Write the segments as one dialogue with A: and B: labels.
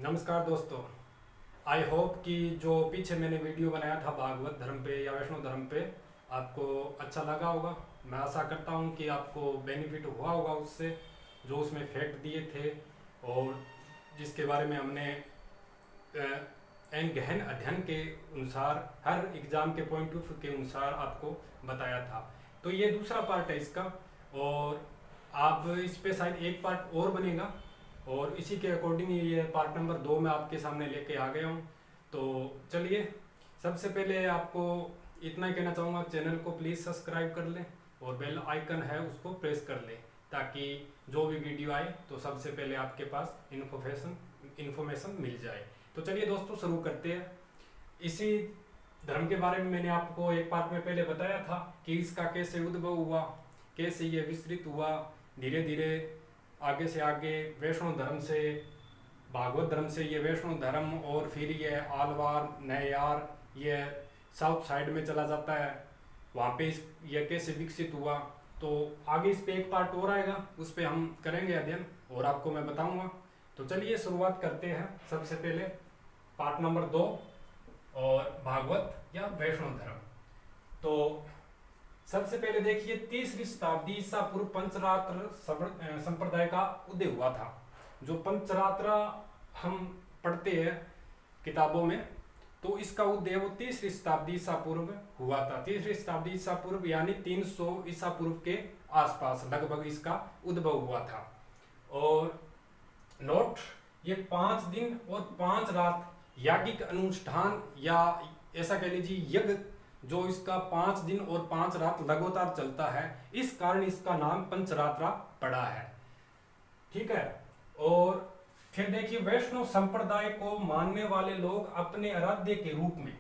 A: नमस्कार दोस्तों। I hope कि जो पीछे मैंने वीडियो बनाया था भागवत धर्म पे या वैष्णव धर्म पे आपको अच्छा लगा होगा। मैं आशा करता हूँ कि आपको बेनिफिट हुआ होगा उससे, जो उसमें फैक्ट दिए थे और जिसके बारे में हमने एन गहन अध्ययन के अनुसार हर एग्ज़ाम के पॉइंट ऑफ व्यू के अनुसार आपको बताया था। तो ये दूसरा पार्ट है इसका, और आप इस पे शायद एक पार्ट और बनेगा और इसी के अकॉर्डिंग ये पार्ट नंबर 2 मैं आपके सामने लेके आ गया हूँ। तो चलिए, सबसे पहले आपको इतना ही कहना चाहूँगा, चैनल को प्लीज़ सब्सक्राइब कर लें और बेल आइकन है उसको प्रेस कर लें, ताकि जो भी वीडियो आए तो सबसे पहले आपके पास इन्फॉर्मेशन मिल जाए। तो चलिए दोस्तों, शुरू करते हैं। इसी धर्म के बारे में मैंने आपको एक पार्ट में पहले बताया था कि इसका कैसे उद्भव हुआ, कैसे ये विस्तृत हुआ, धीरे धीरे आगे से आगे वैष्णव धर्म से भागवत धर्म से ये वैष्णव धर्म, और फिर ये आलवार नैयार ये साउथ साइड में चला जाता है। वहाँ पे ये कैसे विकसित हुआ, तो आगे इस पे एक पार्ट और आएगा, उस पे हम करेंगे अध्ययन और आपको मैं बताऊंगा। तो चलिए शुरुआत करते हैं। सबसे पहले पार्ट नंबर 2 और भागवत या वैष्णव धर्म। तो सबसे पहले देखिए, 3री शताब्दी ईसा पूर्व पंचरात्र संप्रदाय का उदय हुआ था। जो पंचरात्र हम पढ़ते हैं किताबों में, तो इसका उदय वो 3री शताब्दी ईसा पूर्व हुआ था। 3री शताब्दी ईसा पूर्व यानी 300 ईसा पूर्व के आसपास लगभग इसका उद्भव हुआ था। और नोट, ये 5 दिन और 5 रात याज्ञिक अनुष्ठान या ऐसा कह लीजिए यज्ञ, जो इसका 5 दिन और 5 रात लगातार चलता है, इस कारण इसका नाम पंचरात्रा पड़ा है। ठीक है। और फिर देखिए, वैष्णव संप्रदाय को मानने वाले लोग अपने आराध्य के रूप में,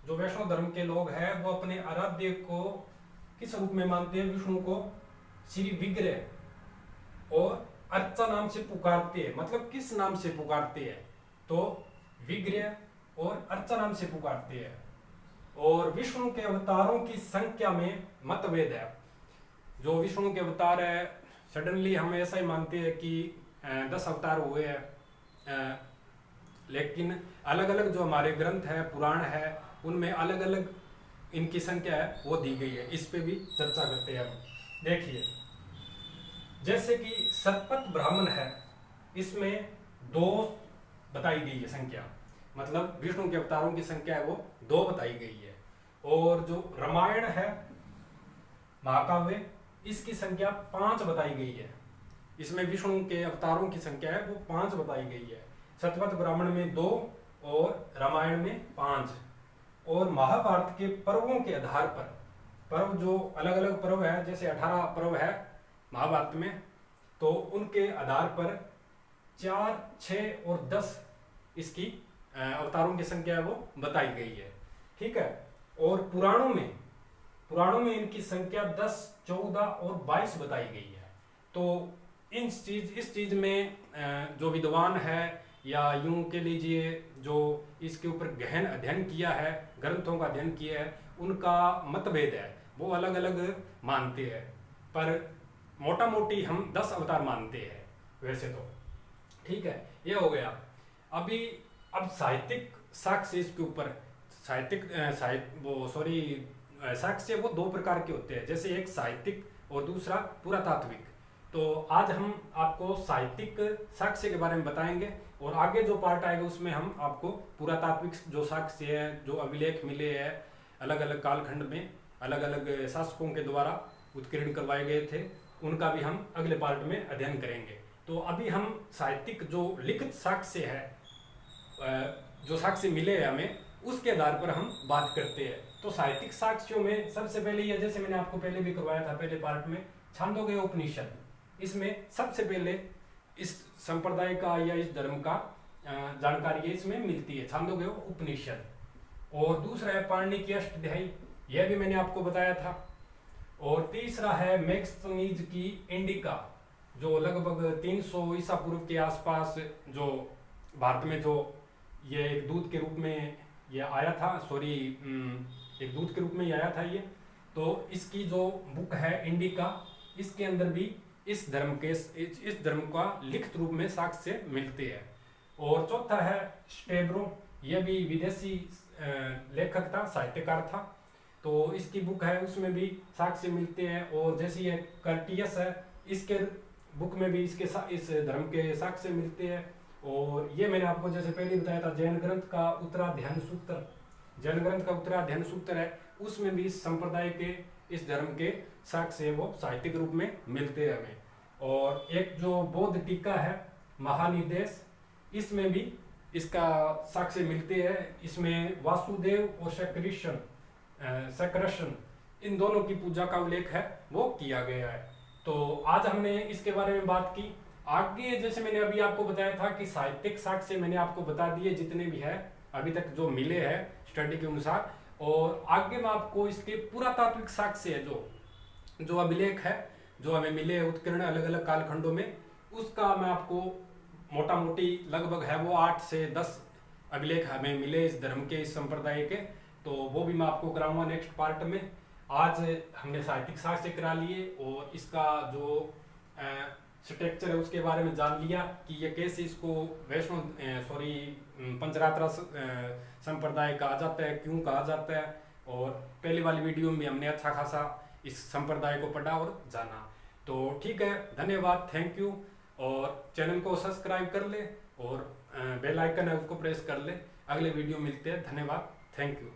A: जो वैष्णव धर्म के लोग हैं वो अपने आराध्य को किस रूप में मानते हैं? विष्णु को श्री विग्रह और अर्चा नाम से पुकारते हैं। मतलब किस नाम से पुकारते हैं? तो विग्रह और अर्चा नाम से पुकारते हैं। और विष्णु के अवतारों की संख्या में मतभेद है। जो विष्णु के अवतार है, सडनली हम ऐसा ही मानते हैं कि 10 अवतार हुए हैं, लेकिन अलग अलग जो हमारे ग्रंथ है, पुराण है, उनमें अलग अलग इनकी संख्या है वो दी गई है। इस पे भी चर्चा करते हैं हम। देखिए, जैसे कि सतपथ ब्राह्मण है, इसमें 2 बताई गई है संख्या, मतलब विष्णु के अवतारों की संख्या है वो 2 बताई गई है। और जो रामायण है, महाकाव्य, इसकी संख्या 5 बताई गई है। इसमें विष्णु के अवतारों की संख्या है वो 5 बताई गई है। सतपथ ब्राह्मण में 2 और रामायण में 5। और महाभारत के पर्वों के आधार पर, पर्व जो अलग अलग पर्व है, जैसे 18 पर्व है महाभारत में, तो उनके आधार पर 4, 6 और 10 इसकी अवतारों की संख्या है वो बताई गई है। ठीक है। और पुराणों में इनकी संख्या 10, 14 और 22 बताई गई है। तो इस चीज में जो विद्वान है, या यूं के लीजिए जो इसके ऊपर गहन अध्ययन किया है, ग्रंथों का अध्ययन किया है, उनका मतभेद है, वो अलग अलग मानते हैं। पर मोटा मोटी हम 10 अवतार मानते हैं वैसे तो। ठीक है, ये हो गया। अब साहित्यिक साक्ष्य इसके ऊपर, साक्ष्य वो 2 प्रकार के होते हैं, जैसे एक साहित्यिक और दूसरा पुरातात्विक। तो आज हम आपको साहित्यिक साक्ष्य के बारे में बताएंगे, और आगे जो पार्ट आएगा उसमें हम आपको पुरातात्विक जो साक्ष्य है, जो अभिलेख मिले हैं अलग अलग कालखंड में, अलग अलग शासकों के द्वारा उत्कीर्ण करवाए गए थे, उनका भी हम अगले पार्ट में अध्ययन करेंगे। तो अभी हम साहित्यिक जो लिखित साक्ष्य है, जो साक्ष्य मिले हैं हमें, उसके आधार पर हम बात करते हैं। तो साहित्यिक साक्ष्यों में सबसे पहले ये, जैसे मैंने आपको पहले भी करवाया था पहले पार्ट में, छांदोग्य उपनिषद, इसमें सबसे पहले इस संप्रदाय का या इस धर्म का जानकारी इसमें मिलती है, छांदोग्य उपनिषद। और दूसरा है पाणिनि की अष्टाध्यायी, यह भी मैंने आपको बताया था। और तीसरा है मैक्सनीज की इंडिका, जो लगभग 300 ईसा पूर्व के आसपास जो भारत में जो ये एक दूत के रूप में ये आया था, एक दूत के रूप में ही आया था ये। तो इसकी जो बुक है इंडिका, इसके अंदर भी इस धर्म का लिखित रूप में साक्ष्य मिलते हैं। और चौथा है स्टेब्रो, ये भी विदेशी लेखक था, साहित्यकार था। तो इसकी बुक है, उसमें भी साक्ष्य मिलते हैं। और जैसे ये कर्टियस है, इसके बुक में भी इस धर्म के साक्ष्य मिलते हैं। और ये मैंने आपको जैसे पहले बताया था, जैन ग्रंथ का उत्तराध्ययन सूत्र है, उसमें भी इस संप्रदाय के, इस धर्म के साक्ष्य वो साहित्यिक रूप में मिलते हैं हमें। और एक जो बौद्ध टीका है महानिदेश, इसमें भी इसका साक्ष्य मिलते हैं। इसमें वासुदेव और सकर्षण इन दोनों की पूजा का उल्लेख है वो किया गया है। तो आज हमने इसके बारे में बात की। आगे जैसे मैंने अभी आपको बताया था कि साहित्यिक साक्ष्य मैंने आपको बता दिए जितने भी है अभी तक जो मिले हैं स्टडी के अनुसार। और आगे मैं आपको इसके पुरातात्विक साक्ष्य है, जो अभिलेख है जो हमें मिले उत्कीर्ण अलग अलग कालखंडों में, उसका मैं आपको मोटा मोटी लगभग है वो 8 से 10 अभिलेख हमें मिले इस धर्म के, इस संप्रदाय के। तो वो भी मैं आपको कराऊंगा नेक्स्ट पार्ट में। आज हमने साहित्यिक साक्ष्य करा लिए और इसका जो स्ट्रक्चर है उसके बारे में जान लिया कि ये कैसे इसको पंचरात्रा संप्रदाय कहा जाता है, क्यों कहा जाता है। और पहले वाली वीडियो में हमने अच्छा खासा इस संप्रदाय को पढ़ा और जाना। तो ठीक है, धन्यवाद, थैंक यू। और चैनल को सब्सक्राइब कर ले और बेल आइकन है उसको प्रेस कर ले। अगले वीडियो मिलते हैं, धन्यवाद, थैंक यू।